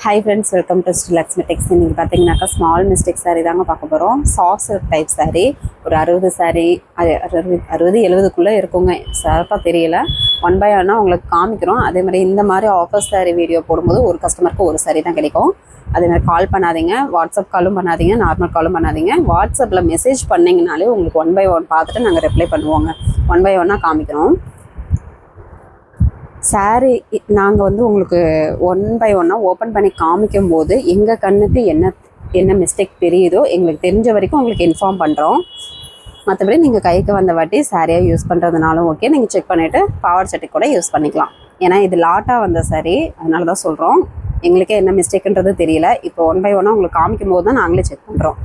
Hi friends, welcome to Lakshmi Text. இன்னைக்கு பார்த்தீங்கன்னாக்கா small mistake sari தாங்க பார்க்க போகிறோம். சாஃப்ட் சில்க் டைப் சாரீ, ஒரு 60 சாரீ, அது 60-70க்குள்ளே இருக்குங்க, சிறப்பாக தெரியல. 1 by 1 உங்களுக்கு காமிக்கிறோம். அதே மாதிரி இந்த மாதிரி ஆஃபர் சாரீ வீடியோ போடும்போது ஒரு கஸ்டமருக்கு ஒரு சாரீ தான் கிடைக்கும். அதே மாதிரி கால் பண்ணாதீங்க, வாட்ஸ்அப் காலும் பண்ணாதீங்க, நார்மல் காலும் பண்ணாதீங்க. வாட்ஸ்அப்பில் மெசேஜ் பண்ணிங்கனாலே உங்களுக்கு 1 by 1 பார்த்துட்டு நாங்கள் ரிப்ளை பண்ணுவோங்க. 1 by 1 காமிக்கிறோம். சாரீ நாங்கள் வந்து உங்களுக்கு 1 by 1 ஓப்பன் பண்ணி காமிக்கும் போது எங்கள் கண்ணுக்கு என்ன மிஸ்டேக் தெரியுதோ எங்களுக்கு தெரிஞ்ச வரைக்கும் உங்களுக்கு இன்ஃபார்ம் பண்ணுறோம். மற்றபடி நீங்கள் கைக்கு வந்த வாட்டி சாரியாக யூஸ் பண்ணுறதுனாலும் ஓகே, நீங்கள் செக் பண்ணிவிட்டு பாவாடை சட்டை கூட யூஸ் பண்ணிக்கலாம். ஏன்னா இது லாட்டாக வந்த சாரீ, அதனால தான் சொல்கிறோம். எங்களுக்கே என்ன மிஸ்டேக்குன்றது தெரியல. இப்போ 1 by 1 உங்களுக்கு காமிக்கும் போது தான் நாங்களே செக் பண்ணுறோம்.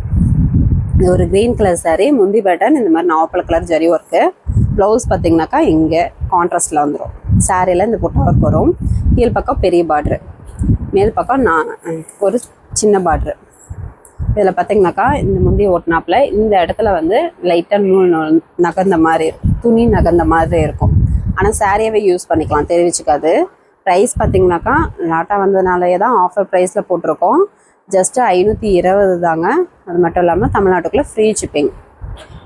இது ஒரு க்ரீன் கலர் சாரீ, முந்தி பேட்டன் இந்த மாதிரி நாவல் கலர் ஜரி ஒர்க்கு. ப்ளவுஸ் பார்த்திங்கனாக்கா இங்கே கான்ட்ராஸ்டில் வந்துடும். சாரியில் இந்த புட்டா ஒர்க் வரும். கீழ் பக்கம் பெரிய பார்ட்ரு, மேல் பக்கம் ஒரு சின்ன பார்ட்ரு. இதில் பார்த்திங்கனாக்கா இந்த முந்தி ஓட்டினாப்பில் இந்த இடத்துல வந்து லைட்டாக நூல் நகர்ந்த மாதிரி இருக்கும், துணி நகர்ந்த மாதிரி இருக்கும். ஆனால் சாரியாகவே யூஸ் பண்ணிக்கலாம், தெரிவிச்சுக்காது. ப்ரைஸ் பார்த்திங்கனாக்கா லாட்டாக வந்ததுனாலே தான் ஆஃபர் ப்ரைஸில் போட்டிருக்கோம். ஜஸ்ட்டு 520 தாங்க. அது மட்டும் இல்லாமல் தமிழ்நாட்டுக்குள்ளே ஃப்ரீ ஷிப்பிங்.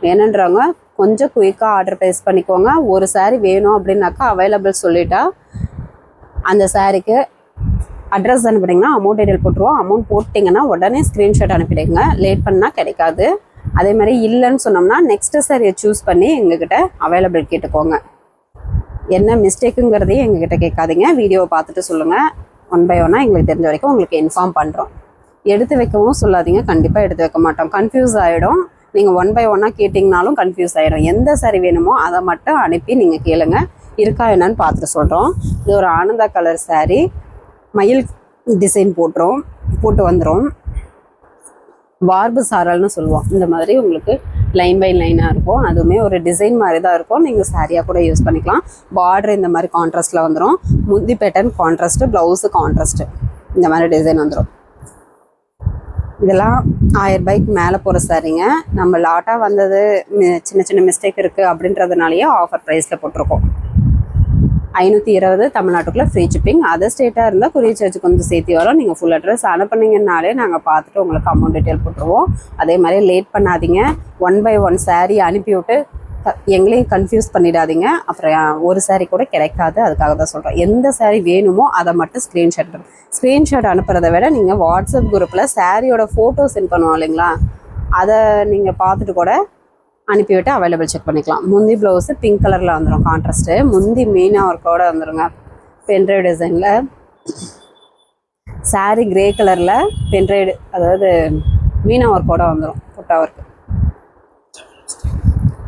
வேணுன்றவங்க கொஞ்சம் குயிக்காக ஆர்டர் ப்ளேஸ் பண்ணிக்கோங்க. ஒரு சாரீ வேணும் அப்படின்னாக்கா அவைலபிள் சொல்லிட்டா அந்த சாரீக்கு அட்ரஸ் அனுப்பிட்டிங்கன்னா அமௌண்ட் டீட்டெயில் போட்டுருவோம். அமௌண்ட் போட்டிங்கன்னா உடனே ஸ்க்ரீன்ஷாட் அனுப்பிடுங்க, லேட் பண்ணால் கிடைக்காது. அதே மாதிரி இல்லைன்னு சொன்னோம்னா நெக்ஸ்ட்டு சாரியை சூஸ் பண்ணி எங்ககிட்ட அவைலபிள் கேட்டுக்கோங்க. என்ன மிஸ்டேக்குங்கிறதையும் எங்ககிட்ட கேட்காதீங்க, வீடியோவை பார்த்துட்டு சொல்லுங்கள். 1 by 1 எங்களுக்கு தெரிஞ்ச வரைக்கும் உங்களுக்கு இன்ஃபார்ம் பண்ணுறோம். எடுத்து வைக்கவும் சொல்லாதீங்க, கண்டிப்பாக எடுத்து வைக்க மாட்டோம். கன்ஃபியூஸ் ஆகிடும். நீங்கள் 1 by 1 கேட்டிங்கனாலும் கன்ஃபியூஸ் ஆகிடும். எந்த சாரி வேணுமோ அதை மட்டும் அனுப்பி நீங்கள் கேளுங்க, இருக்கா என்னன்னு பார்த்துட்டு சொல்கிறோம். இது ஒரு ஆனந்தா கலர் சாரீ, மயில் டிசைன் போட்டு வந்துடும். வார்பு சாரல்னு சொல்லுவோம். இந்த மாதிரி உங்களுக்கு லைன் பை லைனாக இருக்கும். அதுவுமே ஒரு டிசைன் மாதிரி தான் இருக்கும். நீங்கள் சாரியாக கூட யூஸ் பண்ணிக்கலாம். பார்டர் இந்த மாதிரி கான்ட்ராஸ்டில் வந்துடும். முந்தி பேட்டர்ன் கான்ட்ராஸ்ட்டு, ப்ளவுஸு கான்ட்ராஸ்ட்டு, இந்த மாதிரி டிசைன் வந்துடும். இதெல்லாம் 1000 ரூபாய்க்கு மேலே போகிற சாரீங்க. நம்ம லாட்டாக வந்தது சின்ன சின்ன மிஸ்டேக் இருக்குது அப்படின்றதுனாலேயே ஆஃபர் ப்ரைஸில் போட்டிருக்கோம். 520 தமிழ்நாட்டுக்குள்ளே ஃப்ரீ ஷிப்பிங். அதர் ஸ்டேட்டாக இருந்தால் கொரியர் சார்ஜ் கொஞ்சம் சேர்த்து வரும். நீங்கள் ஃபுல் அட்ரஸ் அனுப்புனீங்கன்னாலே நாங்கள் பார்த்துட்டு உங்களுக்கு அமௌண்ட் டீட்டெயில் போட்டுருவோம். அதே மாதிரி லேட் பண்ணாதீங்க. 1 by 1 சாரீ அனுப்பிவிட்டு எங்களையும் கன்ஃபியூஸ் பண்ணிடாதீங்க. அப்புறம் ஒரு சாரீ கூட கிடைக்காது. அதுக்காக தான் சொல்கிறோம். எந்த சாரீ வேணுமோ அதை மட்டும் ஸ்க்ரீன்ஷாட் அனுப்புறதை விட நீங்கள் வாட்ஸ்அப் குரூப்பில் சாரியோட ஃபோட்டோ சென்ட் பண்ணுவோம் இல்லைங்களா, அதை நீங்கள் பார்த்துட்டு கூட அனுப்பிவிட்டு அவைலபிள் செக் பண்ணிக்கலாம். முந்தி ப்ளவுஸு பிங்க் கலரில் வந்துடும் கான்ட்ராஸ்ட்டு. முந்தி மீனா ஒர்க்கோட வந்துடுங்க, பென்ட்ரைவ் டிசைனில். சாரீ கிரே கலரில் பென்ட்ரைவ், அதாவது மீனா ஒர்க்கோட வந்துடும், புட்டா ஒர்க்கு.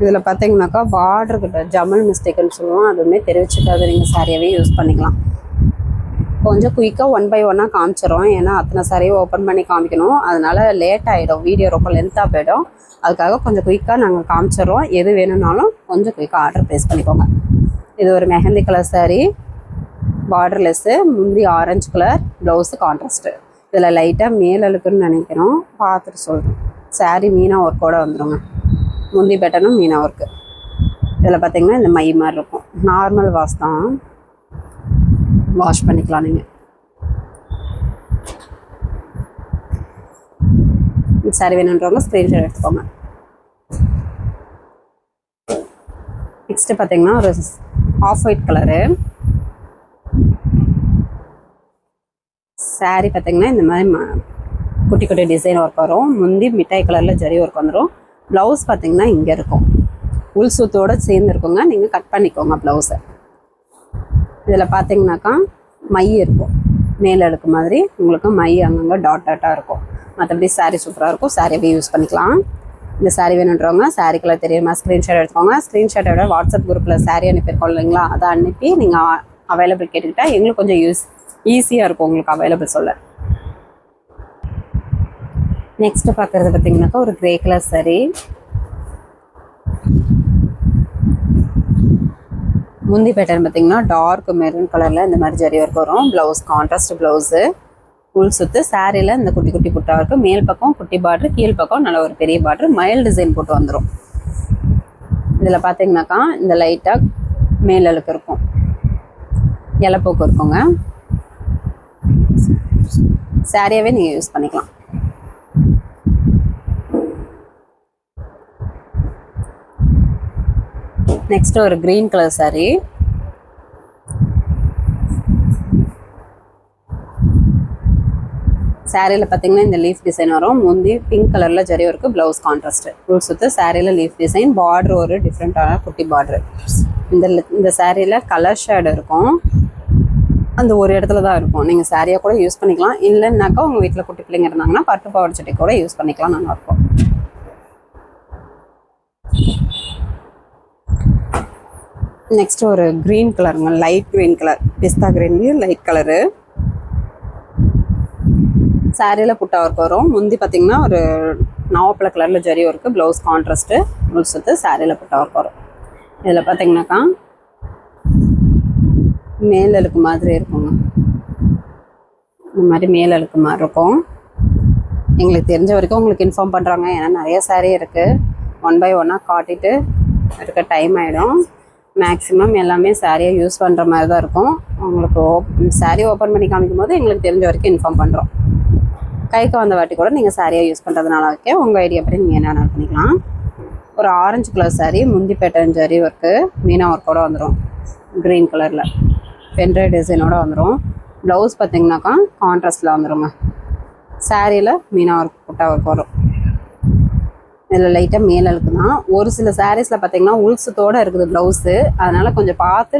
இதில் பார்த்தீங்கன்னாக்கா பார்டர்கிட்ட ஜமல் மிஸ்டேக்குன்னு சொல்லுவோம். அதுவுமே தெரிவிச்சுக்காது, நீங்கள் சாரியாகவே யூஸ் பண்ணிக்கலாம். கொஞ்சம் குயிக்காக 1 by 1 காமிச்சிடும். ஏன்னா அத்தனை சாரியை ஓப்பன் பண்ணி காமிக்கணும், அதனால் லேட் ஆகிடும், வீடியோ ரொம்ப லென்த்தாக போயிடும். அதுக்காக கொஞ்சம் குயிக்காக நாங்கள் காமிச்சிடுறோம். எது வேணும்னாலும் கொஞ்சம் குயிக்காக ஆர்டர் ப்ளேஸ் பண்ணிக்கோங்க. இது ஒரு மெஹந்தி கலர் சாரீ, பார்டர்லெஸ்ஸு, முந்தி ஆரஞ்சு கலர், ப்ளவுஸு கான்ட்ராஸ்ட்டு. இதில் லைட்டாக மேலழுக்குன்னு நினைக்கிறோம், பார்த்துட்டு சொல்கிறோம். சாரீ மீனா ஒர்க்கோட வந்துடுங்க. முந்தி பேட்டனும் மீனா ஒர்க்கு. இதில் பார்த்திங்கன்னா இந்த மை மாதிரி இருக்கும். நார்மல் வாஷ் தான், வாஷ் பண்ணிக்கலாம். நீங்கள் சாரி வேணுன்றவங்க ஸ்க்ரீன்ஷாட் எடுத்துக்கோங்க. நெக்ஸ்ட்டு பார்த்திங்கன்னா ஒரு ஆஃப் ஒயிட் கலரு சாரீ. பார்த்திங்கன்னா இந்த மாதிரி குட்டி குட்டி டிசைன் ஒர்க் வரும். முந்தி மிட்டாய் கலரில் ஜரி ஒர்க் வந்துடும். ப்ளவுஸ் பார்த்திங்கன்னா இங்கே இருக்கும், உள் சுத்தோடு சேர்ந்து இருக்குங்க. நீங்கள் கட் பண்ணிக்கோங்க ப்ளவுஸை. இதில் பார்த்திங்கனாக்கா மை இருக்கும், மேல் அடுக்கு மாதிரி உங்களுக்கு மை அங்கங்கே டாட்டாக இருக்கும். மற்றபடி சாரீ சூப்பராக இருக்கும். சாரியாகவே யூஸ் பண்ணிக்கலாம். இந்த சாரீ வேணுன்றவங்க சாரீ கலர் தெரியுமா ஸ்க்ரீன்ஷாட் எடுத்துக்கோங்க. ஸ்க்ரீன்ஷாட்டை விட வாட்ஸ்அப் குரூப்பில் சாரீ அனுப்பியிருக்கோம் இல்லைங்களா, அதை அனுப்பி நீங்கள் அவைலபிள் கேட்டுக்கிட்டால் எங்களுக்கு கொஞ்சம் ஈஸியாக இருக்கும் உங்களுக்கு அவைலபிள் சொல்ல. நெக்ஸ்ட்டு பார்க்குறது பார்த்திங்கனாக்கா ஒரு கிரே கலர் சாரீ, முந்தி பேட்டர்ன் பார்த்திங்கன்னா டார்க் மெரூன் கலரில் இந்த மாதிரி ஜரி ஒர்க் வரும். ப்ளவுஸ் கான்ட்ராஸ்ட் ப்ளவுஸு, உள் சுற்று. சாரியில் இந்த குட்டி குட்டி புட்டா இருக்குது. மேல் பக்கம் குட்டி பார்ட்ரு, கீழ் பக்கம் நல்ல ஒரு பெரிய பார்ட்ரு, மயில் டிசைன் போட்டு வந்துடும். இதில் பார்த்திங்கனாக்கா இந்த லைட்டாக மேல் அழுக்கு இருக்கும், இலைப்போக்கு இருக்குங்க. சாரியாகவே நீங்கள் யூஸ் பண்ணிக்கலாம். நெக்ஸ்ட் ஒரு க்ரீன் கலர் saree. சாரியில் பார்த்தீங்கன்னா இந்த லீஃப் டிசைன் வரும். முந்தி பிங்க் கலரில் zari work, blouse contrast. Full சுற்று சாரியில் லீஃப் டிசைன், பார்டர் ஒரு டிஃப்ரெண்ட்டான குட்டி பார்டரு. இந்த சாரியில் கலர் ஷேடு இருக்கும், அந்த ஒரு இடத்துல தான் இருக்கும். நீங்கள் சாரியாக கூட யூஸ் பண்ணிக்கலாம். இல்லைன்னாக்கா உங்கள் வீட்டில் குட்டி பிள்ளைங்க இருந்தாங்கன்னா பட்டு பாவாடை சட்டை கூட யூஸ் பண்ணிக்கலாம், நல்லாயிருக்கும். நெக்ஸ்ட் ஒரு க்ரீன் கலருங்க, லைட் க்ரீன் கலர், பிஸ்தா க்ரீன்லேயும் லைட் கலரு. சாரியில் புட்டா ஒர்க் வரும். முந்தி பார்த்திங்கன்னா ஒரு நாவப்பழ கலரில் zari work, blouse contrast, full சுற்று சாரியில் புட்டா ஒர்க் வரும். இதில் பார்த்திங்கனாக்கா மேலழுக்கு மாதிரி இருக்குங்க, இந்த மாதிரி மேலழுக்கு மாதிரி இருக்கும். எங்களுக்கு தெரிஞ்ச வரைக்கும் உங்களுக்கு இன்ஃபார்ம் பண்ணுறாங்க. ஏன்னா நிறைய சாரீ இருக்குது, 1 by 1 காட்டிட்டு இருக்க டைம் ஆகிடும். மேக்ஸிமம் எல்லாமே சாரியாக யூஸ் பண்ணுற மாதிரி தான் இருக்கும். உங்களுக்கு சாரீ ஓப்பன் பண்ணி காமிக்கும் போது எங்களுக்கு தெரிஞ்ச வரைக்கும் இன்ஃபார்ம் பண்ணுறோம். கைக்கு வந்த வாட்டி கூட நீங்கள் சாரியாக யூஸ் பண்ணுறதுனால ஓகே, உங்கள் ஐடியா படி நீங்கள் என்ன வேணாலும் பண்ணிக்கலாம். ஒரு ஆரஞ்சு கலர் சாரீ, முந்தி பேட்டர்ன் ஜரி ஒர்க்கு, மீனா ஒர்க்கோடு வந்துடும். க்ரீன் கலரில் பென்ட்ரைவ் டிசைனோடு வந்துடும். ப்ளவுஸ் பார்த்திங்கனாக்கா கான்ட்ராஸ்டில் வந்துடுங்க. சாரியில் மீனா ஒர்க் புட்டா ஒர்க் வரும். இதில் லைட்டாக மேலழுக்கு தான். ஒரு சில சாரீஸில் பார்த்திங்கன்னா உள்சத்தோடு இருக்குது ப்ளவுஸு, அதனால் கொஞ்சம் பார்த்து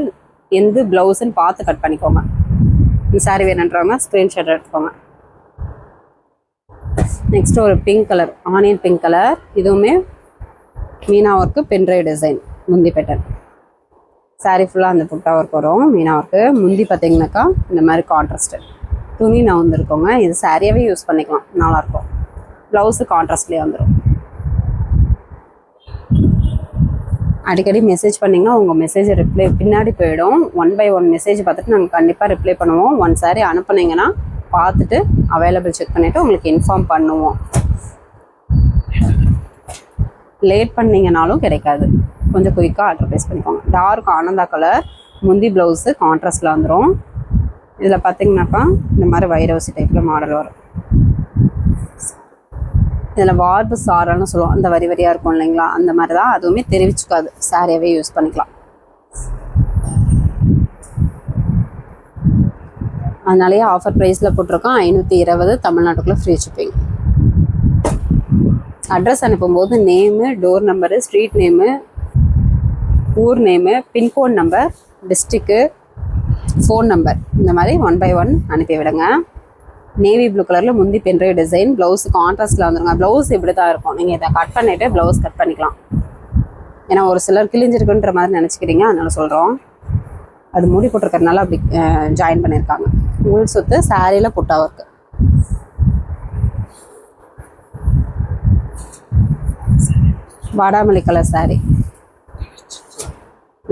எந்த ப்ளவுஸுன்னு பார்த்து கட் பண்ணிக்கோங்க. இந்த சாரீ வேணுன்றவங்க ஸ்க்ரீன்ஷாட் எடுத்துக்கோங்க. நெக்ஸ்ட் ஒரு pink colour, onion pink colour, இதுவுமே மீனா ஒர்க்கு, பென்ட்ரைவ் டிசைன், முந்தி பேட்டர்ன். சாரீ ஃபுல்லாக அந்த புட்டா ஒர்க் வரும், மீனா ஒர்க்கு. முந்தி பார்த்திங்கனாக்கா இந்த மாதிரி கான்ட்ராஸ்ட்டு துணி நான் வந்துருக்கோங்க. இது சாரியாகவே யூஸ் பண்ணிக்கலாம், நல்லாயிருக்கும். ப்ளவுஸு கான்ட்ராஸ்ட்லேயே வந்துடும். அடிக்கடி மெசேஜ் பண்ணிங்கன்னா உங்கள் மெசேஜ் ரிப்ளை பின்னாடி போயிடும். 1 by 1 மெசேஜ் பார்த்துட்டு நாங்கள் கண்டிப்பாக ரிப்ளை பண்ணுவோம். 1 சாரீ அனுப்புனீங்கன்னா பார்த்துட்டு அவைலபிள் செக் பண்ணிவிட்டு உங்களுக்கு இன்ஃபார்ம் பண்ணுவோம். லேட் பண்ணிங்கனாலும் கிடைக்காது, கொஞ்சம் குயிக்காக ஆர்டர் ப்ளேஸ் பண்ணிக்கோங்க. டார்க் ஆனந்தா கலர், முந்தி ப்ளவுஸு கான்ட்ராஸ்டில் வந்துடும். இதில் பார்த்திங்கனாக்கா இந்த மாதிரி வைரவசி டைப்பில் மாடல் வரும். இதில் வார்ப்பு சாரல்னு சொல்லுவோம், அந்த வரி வரியாக இருக்கும் இல்லைங்களா, அந்த மாதிரி தான். அதுவுமே தெரிவிச்சுக்காது, சாரியாகவே யூஸ் பண்ணிக்கலாம். அதனாலேயே ஆஃபர் ப்ரைஸில் போட்டிருக்கோம். 520 தமிழ்நாட்டுக்குள்ளே ஃப்ரீ ஷிப்பிங். அட்ரஸ் அனுப்பும்போது name, door number, street name, ஊர் நேமு, பின்கோட் நம்பர், டிஸ்ட்ரிக்கு, ஃபோன் நம்பர், இந்த மாதிரி 1 by 1 அனுப்பி விடுங்க. நேவி ப்ளூ கலரில் முந்தி பென்ட்ரைவ் டிசைன், ப்ளவுஸ் கான்ட்ராஸ்டில் வந்துடுங்க. ப்ளவுஸ் இப்படி தான் இருக்கும், நீங்கள் இதை கட் பண்ணிவிட்டு ப்ளவுஸ் கட் பண்ணிக்கலாம். ஏன்னா ஒரு சிலர் கிழிஞ்சிருக்குன்ற மாதிரி நினச்சிக்கிறீங்க, அதனால சொல்கிறோம். அது மூடி போட்டிருக்கறதுனால அப்படி ஜாயின் பண்ணியிருக்காங்க. உள் சுற்று சாரியில் புட்டா ஒர்க்கு. வாடாமல்லி கலர் சாரீ,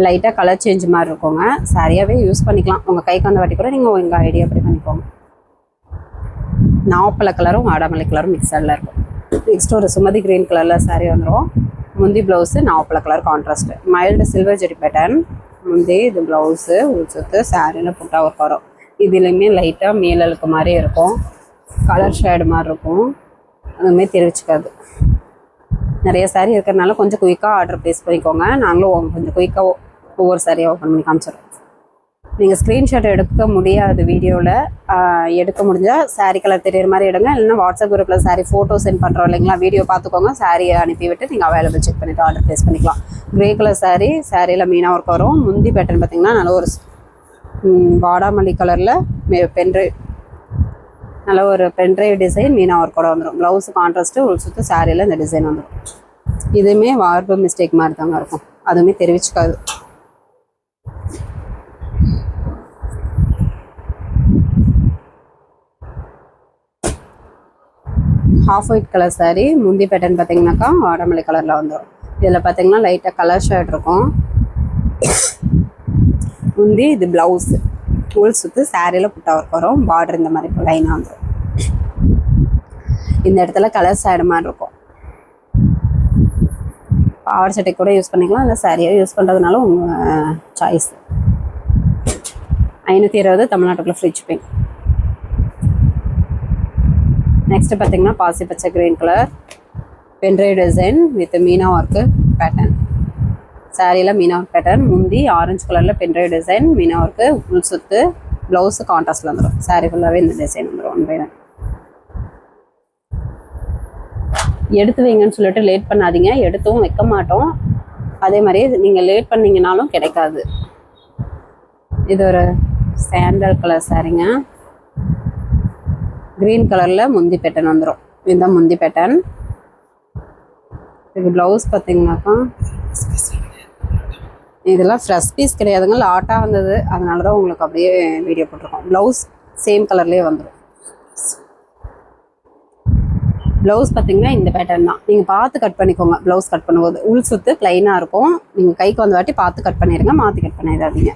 லைட்டாக கலர் சேஞ்ச் மாதிரி இருக்குங்க. சாரியாகவே யூஸ் பண்ணிக்கலாம். உங்கள் கைக்கு வந்த வாட்டி கூட நீங்கள் உங்கள் ஐடியா அப்படி பண்ணிக்கோங்க. நாவப்பழ கலரும் வாடாமல்லி கலரும் மிக்சரில் இருக்கும். நெக்ஸ்ட் ஒரு சுமதி க்ரீன் கலரில் சாரீ வந்துடும். முந்தி ப்ளவுஸு நாவப்பழ colour contrast, mild silver zari pattern. முந்தி இது ப்ளவுஸு, உள் சுற்று சாரியில் புட்டா ஒர்க் வரும். இதுலேயுமே லைட்டாக மேலழுக்கு மாதிரி இருக்கும், கலர் ஷேடு மாதிரி இருக்கும், அதுவுமே தெரிவிச்சுக்காது. நிறைய சாரீ இருக்கிறதுனால கொஞ்சம் குயிக்காக ஆர்டர் ப்ளேஸ் பண்ணிக்கோங்க. நாங்களும் கொஞ்சம் குயிக்காக ஒவ்வொரு சாரியாக ஓப்பன் பண்ணி காமிச்சிடுறோம். நீங்கள் ஸ்க்ரீன்ஷாட் எடுக்க முடியாது வீடியோவில், எடுக்க முடிஞ்சால் சாரீ கலர் தெரியிற மாதிரி எடுங்க. இல்லைன்னா வாட்ஸ்அப் குரூப்பில் சாரீ ஃபோட்டோ சென்ட் பண்ணுறோம் இல்லைங்களா, வீடியோ பார்த்துக்கோங்க. சாரியை அனுப்பிவிட்டு நீங்கள் அவைலபிள் செக் பண்ணிவிட்டு ஆர்டர் ப்ளேஸ் பண்ணிக்கலாம். க்ரே கலர் சாரீ, சாரியில் மீனா ஒர்க் வரும். முந்தி பேட்டர்ன் பார்த்திங்கன்னா நல்ல ஒரு வாடாமல்லி கலரில் நல்ல ஒரு பென்ட்ரைவ் டிசைன் மீனா ஒர்க்கோட வந்துடும். ப்ளவுஸ் கான்ட்ராஸ்ட்டு, உள் சுற்று சாரியில் இந்த டிசைன் வந்துடும். இதுவுமே வார்ப்பு மிஸ்டேக் மாதிரி தாங்க இருக்கும், அதுவுமே தெரிவிச்சுக்காது. ஹாஃப் ஒயிட் கலர் சாரீ, முந்தி பேட்டர்ன் பார்த்திங்கனாக்கா வாடாமல்லி கலரில் வந்துடும். இதில் பார்த்திங்கன்னா லைட்டாக கலர் ஷேட் இருக்கும். முந்தி இது ப்ளவுஸு, உள் சுற்று சாரியில் புட்டா ஒர்க் வரும். பார்டர் இந்த மாதிரி லைனாக வந்துடும். இந்த இடத்துல கலர் ஷேடு மாதிரி இருக்கும். பாவாடை சட்டை கூட யூஸ் பண்ணிக்கலாம், இல்லை சாரியாக யூஸ் பண்ணுறதுனால உங்கள் சாய்ஸ். 520 தமிழ்நாட்டுக்குள்ளே ஃப்ரீ ஷிப்பிங். நெக்ஸ்ட் பார்த்தீங்கன்னா பாசி பச்சை green colour pendrive design with meena work pattern. சாரியில் மீனா ஒர்க் பேட்டர்ன், முந்தி ஆரஞ்சு கலரில் பென்ட்ரைவ் டிசைன், மீனா ஒர்க்கு, உள் சுத்து, ப்ளவுஸு கான்ட்ராஸ்டில் வந்துடும். சாரி ஃபுல்லாகவே இந்த டிசைன் வந்துடும். 1 by 1 எடுத்து வைங்கன்னு சொல்லிட்டு லேட் பண்ணாதீங்க, எடுத்தும் வைக்க மாட்டோம். அதே மாதிரி நீங்கள் லேட் பண்ணிங்கனாலும் கிடைக்காது. இது ஒரு சாண்டல் கலர் சாரிங்க, க்ரீன் கலரில் முந்தி பேட்டர்ன் வந்துடும். இதுதான் முந்தி பேட்டர்ன். இது ப்ளவுஸ் பார்த்தீங்கன்னாக்கா இதெல்லாம் ஃப்ரெஷ் பீஸ் கிடையாதுங்க, லாட்டாக வந்தது, அதனால தான் உங்களுக்கு அப்படியே வீடியோ போட்டிருக்கோம். ப்ளவுஸ் சேம் கலர்லேயே வந்துடும். ப்ளவுஸ் பார்த்தீங்கன்னா இந்த பேட்டர்ன் தான். நீங்கள் பார்த்து கட் பண்ணிக்கோங்க. ப்ளவுஸ் கட் பண்ணும்போது உள் சுத்து ப்ளைனாக இருக்கும். நீங்கள் கைக்கு வந்த வாட்டி பார்த்து கட் பண்ணிடுங்க, மாற்றி கட் பண்ணிடாதீங்க.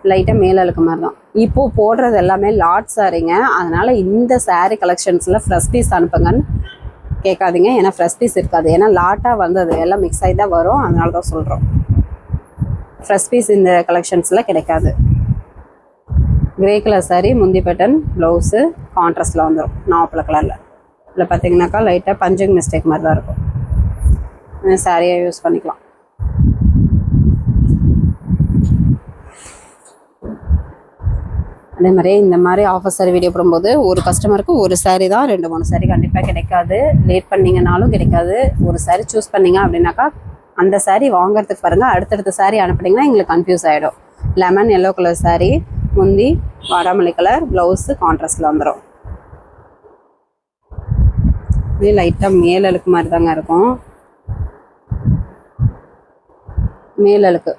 லைட்டாக மேலே அழுக்க மாதிரி தான். இப்போது போடுறது எல்லாமே லாட் சாரிங்க, அதனால் இந்த சாரீ கலெக்ஷன்ஸில் ஃப்ரெஷ் பீஸ் அனுப்புங்கன்னு கேட்காதீங்க. ஏன்னா ஃப்ரெஷ் பீஸ் இருக்காது, ஏன்னா லாட்டாக வந்தது எல்லாம் மிக்ஸ் ஆகி தான் வரும், அதனால தான் சொல்கிறோம். ஃப்ரெஷ் பீஸ் இந்த கலெக்ஷன்ஸில் கிடைக்காது. கிரே கலர் சாரீ, முந்தி பேட்டர்ன், ப்ளவுஸு கான்ட்ராஸ்டில் வந்துடும் நாவப்பழ கலரில். இதில் பார்த்தீங்கன்னாக்கா லைட்டாக பஞ்சிங் மிஸ்டேக் மாதிரி தான் இருக்கும். சாரியை யூஸ் பண்ணிக்கலாம். அதே மாதிரி இந்த மாதிரி ஆஃபர் சாரி வீடியோ போடும்போது ஒரு கஸ்டமருக்கு ஒரு சாரீ தான், 2-3 சாரீ கண்டிப்பாக கிடைக்காது. லேட் பண்ணிங்கனாலும் கிடைக்காது. ஒரு சாரீ சூஸ் பண்ணிங்க அப்படின்னாக்கா அந்த சாரீ வாங்குறதுக்கு பாருங்கள், அடுத்தடுத்த சாரீ அனுப்புனீங்கன்னா எங்களுக்கு கன்ஃபியூஸ் ஆகிடும். லெமன் எல்லோ கலர் சாரீ, முந்தி வாடாமல்லி கலர், ப்ளவுஸு கான்ட்ராஸ்டில் வந்துடும். இது லைட்டாக மேல் அழுக்கு மாதிரி தாங்க இருக்கும். மேல் அழுக்கு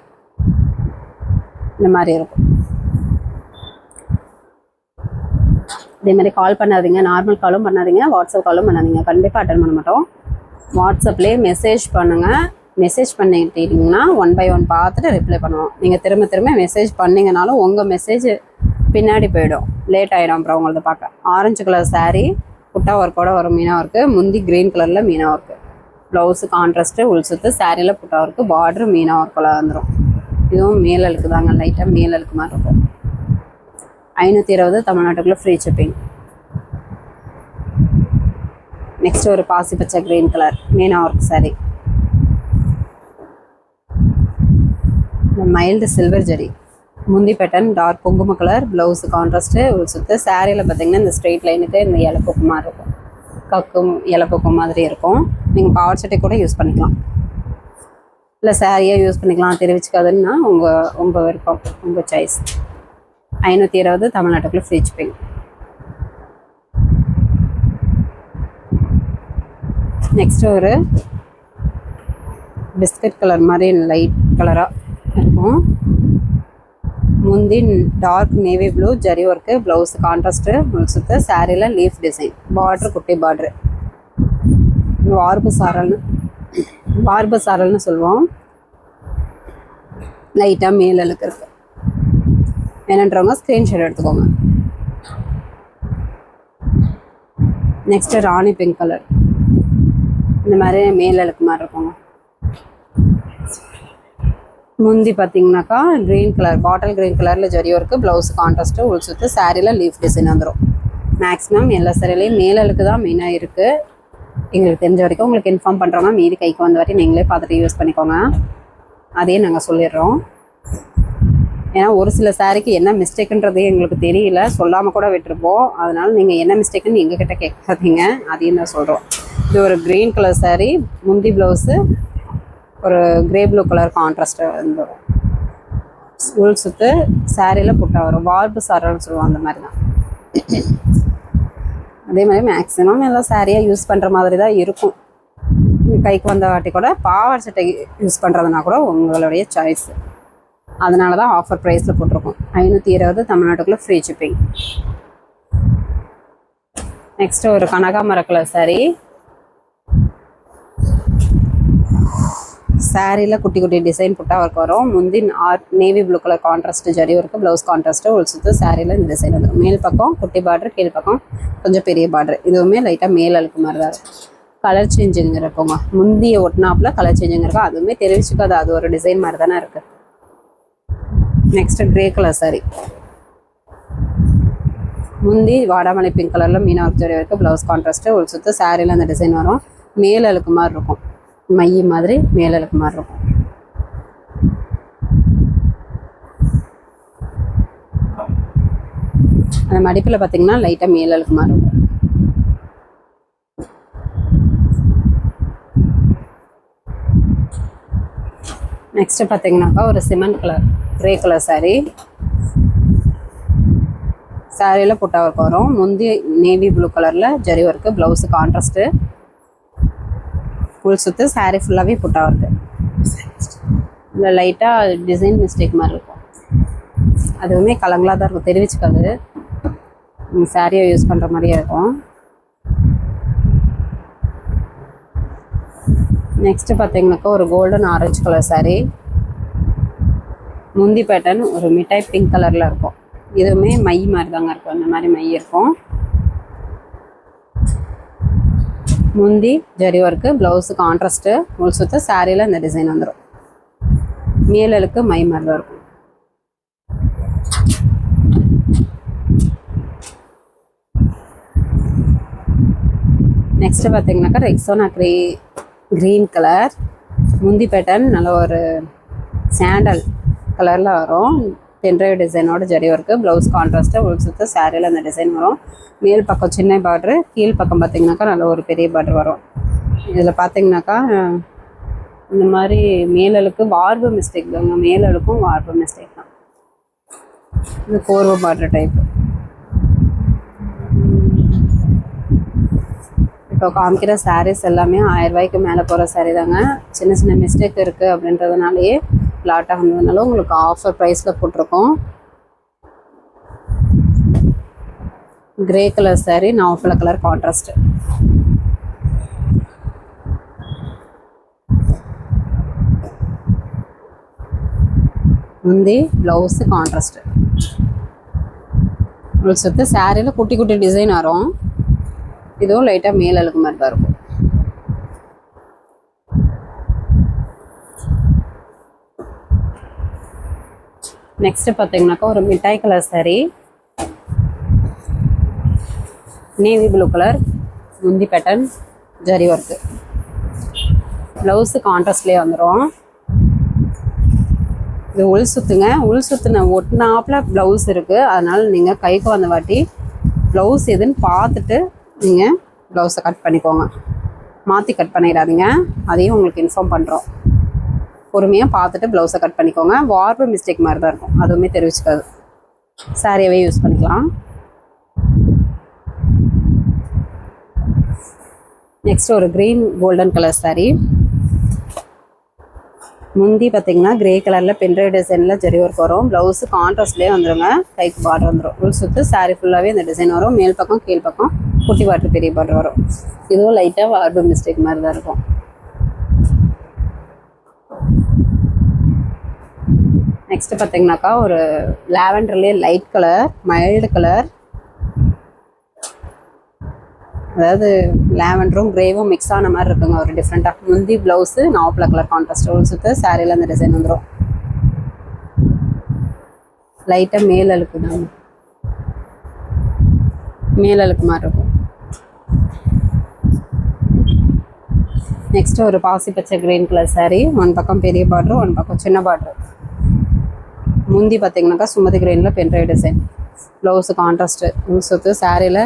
இந்த மாதிரி இருக்கும். இதே மாதிரி கால் பண்ணாதீங்க, நார்மல் காலும் பண்ணாதீங்க, வாட்ஸ்அப் காலும் பண்ணாதீங்க. கண்டிப்பாக அட்டன் பண்ண மாட்டோம். வாட்ஸ்அப்லேயே மெசேஜ் பண்ணுங்கள். மெசேஜ் பண்ணிட்டீங்கன்னா 1 by 1 பார்த்துட்டு ரிப்ளை பண்ணுவோம். நீங்கள் திரும்ப திரும்ப மெசேஜ் பண்ணிங்கனாலும் உங்கள் மெசேஜ் பின்னாடி போயிடும், லேட் ஆகிடும் அப்புறம் உங்களது பார்க்க. ஆரஞ்சு கலர் சாரீ, புட்டா ஒர்க்கோட வரும் மீனா ஒர்க்கு, முந்தி க்ரீன் கலரில் மீனா ஒர்க்கு, ப்ளவுஸு கான்ட்ராஸ்ட்டு, உள் சுத்து, சாரியில் புட்டா ஒர்க்கு, பார்டரு மீனா ஒர்க்கில் வந்துடும். இதுவும் மேல் அழுக்கு தாங்க, லைட்டாக மேல் அழுக்கு மாதிரி இருக்கும். 520 தமிழ்நாட்டுக்குள்ளே ஃப்ரீ ஷிப்பிங். நெக்ஸ்ட் ஒரு பாசி பச்சை green colour Meena work sari, இந்த மைல்டு சில்வர் ஜரி, முந்தி பேட்டர்ன் டார்க் குங்கும கலர், ப்ளவுஸு கான்ட்ராஸ்ட்டு, உள் சுத்து. சாரியில் பார்த்தீங்கன்னா இந்த ஸ்ட்ரெயிட் லைனுக்கு இந்த இலப்பொக்கு மாதிரி இருக்கும், கக்கும் இலப்பொக்கு மாதிரி இருக்கும். நீங்கள் பாவாடை சட்டை கூட யூஸ் பண்ணிக்கலாம், இல்லை சாரியாக யூஸ் பண்ணிக்கலாம். தெரிவிச்சுக்காதுன்னா உங்கள் விருப்பம், உங்கள் சாய்ஸ். 520 தமிழ்நாட்டுக்குள்ளே ஃப்ரீ ஷிப்பிங். நெக்ஸ்ட்டு ஒரு பிஸ்கட் கலர் மாதிரி லைட் கலராக இருக்கும். முந்தி dark navy blue zari work, blouse contrast, உள் சுத்து. சாரியில் லீஃப் டிசைன், பார்ட்ரு குட்டி பார்ட்ரு, வார்பு சாரல்னு சொல்லுவோம். லைட்டாக மேல் அழுக்கு இருக்குது. வேணுன்றவங்க ஸ்க்ரீன்ஷாட் எடுத்துக்கோங்க. நெக்ஸ்ட்டு ராணி பிங்க் கலர், இந்த மாதிரி மேல் அழுக்கு மாதிரி இருக்குங்க. முந்தி பார்த்தீங்கன்னாக்கா க்ரீன் கலர், பாட்டில் க்ரீன் கலரில் ஜரி ஒர்க்கு, ப்ளவுஸ் கான்ட்ராஸ்ட்டு, உள் சுத்து. சாரியில் லீஃப் டிசைன் வந்துடும். மேக்ஸிமம் எல்லா சாரிலையும் மேல் அழுக்கு தான் மெயினாக இருக்குது. எங்களுக்கு தெரிஞ்ச வரைக்கும் உங்களுக்கு இன்ஃபார்ம் பண்ணுறோங்க. மீதி கைக்கு வந்த வாட்டி நீங்களே பார்த்துட்டு யூஸ் பண்ணிக்கோங்க, அதையே நாங்கள் சொல்லிடுறோம். ஏன்னா ஒரு சில சாரிக்கு என்ன மிஸ்டேக்குன்றதே எங்களுக்கு தெரியல, சொல்லாமல் கூட விட்டுருப்போம். அதனால் நீங்கள் என்ன மிஸ்டேக்குன்னு எங்ககிட்ட கேட்காதீங்க, அதையும் தான் சொல்கிறோம். இது ஒரு க்ரீன் கலர் சாரீ, முந்தி ப்ளவுஸு ஒரு கிரே ப்ளூ கலர் கான்ட்ராஸ்ட்டு வந்துடும். உள் சுத்து. சாரியில் புட்டா வரும், வார்ப்பு சாரல்னு சொல்லுவோம், அந்த மாதிரி தான். அதே மாதிரி மேக்ஸிமம் எல்லாம் சாரியாக யூஸ் பண்ணுற மாதிரி தான் இருக்கும். கைக்கு வந்த வாட்டி கூட பாவாடை சட்டை யூஸ் பண்ணுறதுனா கூட உங்களுடைய சாய்ஸ். அதனால தான் ஆஃபர் ப்ரைஸில் போட்டிருக்கோம். 520 தமிழ்நாட்டுக்குள்ளே ஃப்ரீ ஷிப்பிங். நெக்ஸ்ட்டு ஒரு கனகாமர கலர் சாரீ, சாரியில் குட்டி குட்டி டிசைன் புட்டா ஒர்க் வரும். முந்தி navy blue colour contrast zari work, blouse contrast, உள் சுத்து. சாரியில் இந்த டிசைன் வந்துடும். மேல் பக்கம் குட்டி பார்டர், கீழ் பக்கம் கொஞ்சம் பெரிய பார்டர். இதுவுமே லைட்டாக மேல் அழுக்கு மாதிரி தான் இருக்கும். கலர் சேஞ்சிங் இருக்குங்க, முந்திய ஒட்டினாப்பில் கலர் சேஞ்சிங் இருக்கும். அதுவுமே தெரிவிச்சுக்காது, அது ஒரு டிசைன் மாதிரி தானே இருக்குது. நெக்ஸ்ட்டு க்ரே கலர் சாரீ, முந்தி வாடாமலை பிங்க் கலரில் Meena work zari work, blouse contrast, உள் சுற்று. சாரியில் அந்த டிசைன் வரும். மேல் அழுக்கு மாதிரி இருக்கும், மைய மாதிரி மேல் அழுக்கு மாதிரி இருக்கும். அந்த மடிப்பில் பார்த்தீங்கன்னா லைட்டாக மேல் அழுக்கு மாதிரி இருக்கும். நெக்ஸ்ட்டு பார்த்தீங்கன்னாக்கா ஒரு cement colour grey colour sari. சாரியில் புட்டா ஒர்க் வரும். முந்தி நேவி ப்ளூ கலரில் zari work, blouse contrast, full சுற்று. சாரீ ஃபுல்லாகவே புட்டா ஒர்க்கு. இல்லை லைட்டாக டிசைன் மிஸ்டேக் மாதிரி இருக்கும், அதுவுமே கலங்களாக தான் இருக்கும், தெரிவிச்சுக்காது. சாரியை யூஸ் பண்ணுற மாதிரியே இருக்கும். நெக்ஸ்ட்டு பார்த்தீங்கன்னாக்கா ஒரு கோல்டன் ஆரஞ்சு கலர் சாரீ. முந்தி பேட்டர்ன் ஒரு மிட்டாய் பிங்க் கலரில் இருக்கும். இதுவுமே மை மாதிரி தாங்க இருக்கும், அந்த மாதிரி மை இருக்கும். முந்தி ஜரி ஒர்க்கு, ப்ளவுஸு கான்ட்ராஸ்ட்டு, உள் சுற்று. சாரியில் இந்த டிசைன் வந்துடும். மேலலுக்கு மை மாதிரி தான் இருக்கும். நெக்ஸ்ட்டு பார்த்தீங்கன்னாக்கா ரெக்ஸோனா க்ரீன் கலர். முந்தி பேட்டர்ன் நல்ல ஒரு சாண்டல் கலரில் வரும். பென்ட்ரைவ் டிசைனோட ஜரி ஒர்க்கு, ப்ளவுஸ் கான்ட்ராஸ்ட்டு, உள் சுற்று. சாரியில் அந்த டிசைன் வரும். மேல் பக்கம் சின்ன பார்ட்ரு, கீழ் பக்கம் பார்த்தீங்கன்னாக்கா நல்ல ஒரு பெரிய பார்ட்ரு வரும். இதில் பார்த்தீங்கன்னாக்கா இந்த மாதிரி மேலலுக்கு வார்பு மிஸ்டேக் தாங்க, மேலலுக்கும் வார்பு மிஸ்டேக் தான். இது கோர்வு பார்ட்ரு டைப்பு. இப்போ காமிக்கிற சாரீஸ் எல்லாமே 1000 ரூபாய்க்கு மேலே போகிற சாரீ தாங்க. சின்ன சின்ன மிஸ்டேக் இருக்குது அப்படின்றதுனாலேயே லாட் ஆகுனதுனால உங்களுக்கு ஆஃபர் ப்ரைஸில் போட்டிருக்கோம். கிரே கலர் சாரீ, நாவப்பழ கலர் கான்ட்ராஸ்ட்டு. முந்தி ப்ளவுஸு கான்ட்ராஸ்ட்டு, உள் சுற்று. சாரியில் குட்டி குட்டி டிசைன் வரும். இதுவும் லைட்டாக மேல் அழுக்கு மாதிரி தான் இருக்கும். நெக்ஸ்ட்டு பார்த்தீங்கன்னாக்கா ஒரு மிட்டாய் colour sari. Navy blue colour, முந்தி பேட்டர்ன் ஜரி ஒர்க்கு, ப்ளவுஸு கான்ட்ராஸ்ட்லேயே வந்துடும். இது உள் சுற்றுங்க. உள் சுற்றுன ஒட்டினாப்பில் ப்ளவுஸ் இருக்குது, அதனால் நீங்கள் கைக்கு வந்த வாட்டி ப்ளவுஸ் எதுன்னு பார்த்துட்டு நீங்கள் ப்ளவுஸை கட் பண்ணிக்கோங்க. மாற்றி கட் பண்ணிடாதீங்க, அதையும் உங்களுக்கு இன்ஃபார்ம் பண்ணுறோம். பொறுமையாக பார்த்துட்டு ப்ளவுஸை கட் பண்ணிக்கோங்க. வார்ப்பு மிஸ்டேக் மாதிரி தான் இருக்கும், அதுவுமே தெரிவிச்சுக்காது. சாரியாகவே யூஸ் பண்ணிக்கலாம். நெக்ஸ்ட் ஒரு க்ரீன் கோல்டன் கலர் சாரீ. முந்தி பார்த்தீங்கன்னா கிரே கலரில் பென்ட்ரைவ் டிசைனில் ஜரி ஒர்க் வரும். ப்ளவுஸு கான்ட்ராஸ்ட்லேயே வந்துடுங்க, கைக்கு பார்டர் வந்துடும். உள் சுற்று. சாரீ ஃபுல்லாகவே இந்த டிசைன் வரும். மேல் பக்கம் கீழ் பக்கம் குட்டி பார்டர் பெரிய பார்டர் வரும். இதுவும் லைட்டாக வார்ப்பு மிஸ்டேக் மாதிரி தான் இருக்கும். நெக்ஸ்ட்டு பார்த்தீங்கன்னாக்கா ஒரு லாவெண்டர்லேயே லைட் கலர், மைல்டு கலர், அதாவது லாவெண்டரும் கிரேவும் மிக்ஸ் ஆன மாதிரி இருக்குங்க, ஒரு டிஃப்ரெண்ட்டாக. முந்தி ப்ளவுஸு நாவப்பழ கலர் கான்ட்ராஸ்ட், உள் சுற்று. சாரியில் அந்த டிசைன் வந்துடும். லைட்டாக மேல் அழுக்கு தான், மேல் அழுக்கு மாதிரி இருக்கும். நெக்ஸ்ட்டு ஒரு பாசி பச்சை க்ரீன் கலர் சாரீ. ஒன் பக்கம் பெரிய பார்டரு, ஒன் பக்கம் சின்ன பார்டரு. முந்தி பார்த்தீங்கன்னாக்கா சுமதி கிரீனில் பென்ட்ரைவ் டிசைன், ப்ளவுஸு கான்ட்ராஸ்ட்டு, உள் சுற்று. சாரியில்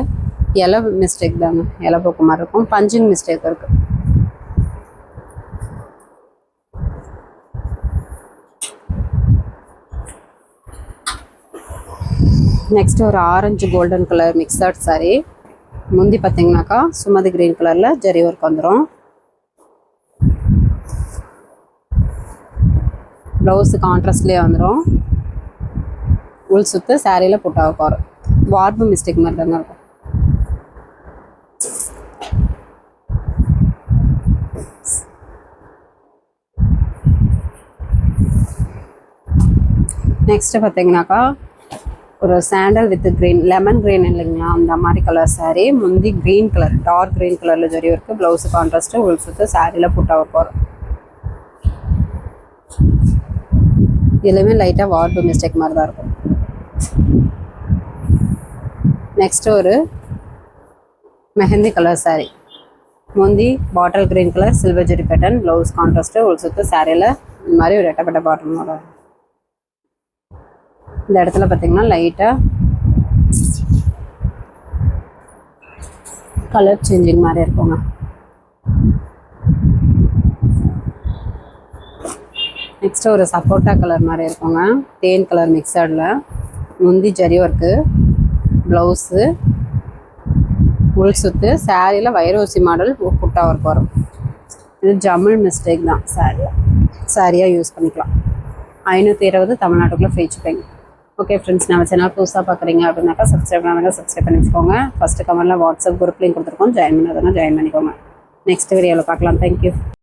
இலை மிஸ்டேக் தாங்க, இலை போக்கு மாதிரி இருக்கும். பஞ்சிங் மிஸ்டேக் இருக்குது. நெக்ஸ்ட் ஒரு orange golden colour mixed sari. முந்தி பார்த்தீங்கன்னாக்கா சுமதி கிரீன் கலரில் ஜரி ஒர்க் வந்துடும். ப்ளவுஸு கான்ட்ராஸ்ட்லேயே வந்துடும். உள் சுற்று. சாரியில் புட்டாவை வரும். வார்ப்பு மிஸ்டேக் மாதிரி தாங்க இருக்கும். நெக்ஸ்ட்டு பார்த்தீங்கன்னாக்கா ஒரு sandal with green, lemon green இல்லைங்களா, அந்த மாதிரி கலர் சாரீ. முந்தி க்ரீன் கலர், டார்க் க்ரீன் கலரில் ஜரி ஒர்க்கு, ப்ளவுஸு கான்ட்ராஸ்ட்டு, உள் சுற்று. சாரியில் புட்டாவை வரும். இதுலேயுமே லைட்டாக வார்ப்பு மிஸ்டேக் மாதிரி தான் இருக்கும். நெக்ஸ்ட்டு ஒரு மெஹந்தி கலர் saree. முந்தி bottle green colour silver zari pattern, blouse contrast, ஒரு சுற்று சாரியில் இந்த மாதிரி ஒரு எட்டப்பட்ட பாட்டம் வரும். இந்த இடத்துல பார்த்தீங்கன்னா லைட்டாக கலர் சேஞ்சிங் மாதிரி இருக்குங்க. நெக்ஸ்ட்டு ஒரு சப்போட்டா கலர் மாதிரி இருக்குங்க, தேன் கலர் மிக்சடில். முந்தி ஜரி ஒர்க்கு, ப்ளவுஸு, உள் சுற்று, சாரியில் வைரோசி மாடல் புட்டா ஒர்க் வரும். இது ஜம்முல் மிஸ்டேக் தான், சாரியாக யூஸ் பண்ணிக்கலாம். 520 தமிழ்நாட்டுக்குள்ளே ஃப்ரீ ஷிப்பிங். ஓகே ஃப்ரெண்ட்ஸ், நம்ம சேனல் புதுசாக பார்க்குறீங்க அப்படின்னாக்கா சப்ஸ்கிரைப் பண்ணி வச்சுக்கோங்க. ஃபஸ்ட்டு கமெண்ட்டில் வாட்ஸ்அப் குரூப் லிங்க் கொடுத்துருக்கோம், ஜாயின் பண்ணிக்கோங்க. நெக்ஸ்ட் வீடியோவில் பார்க்கலாம். தேங்க்யூ.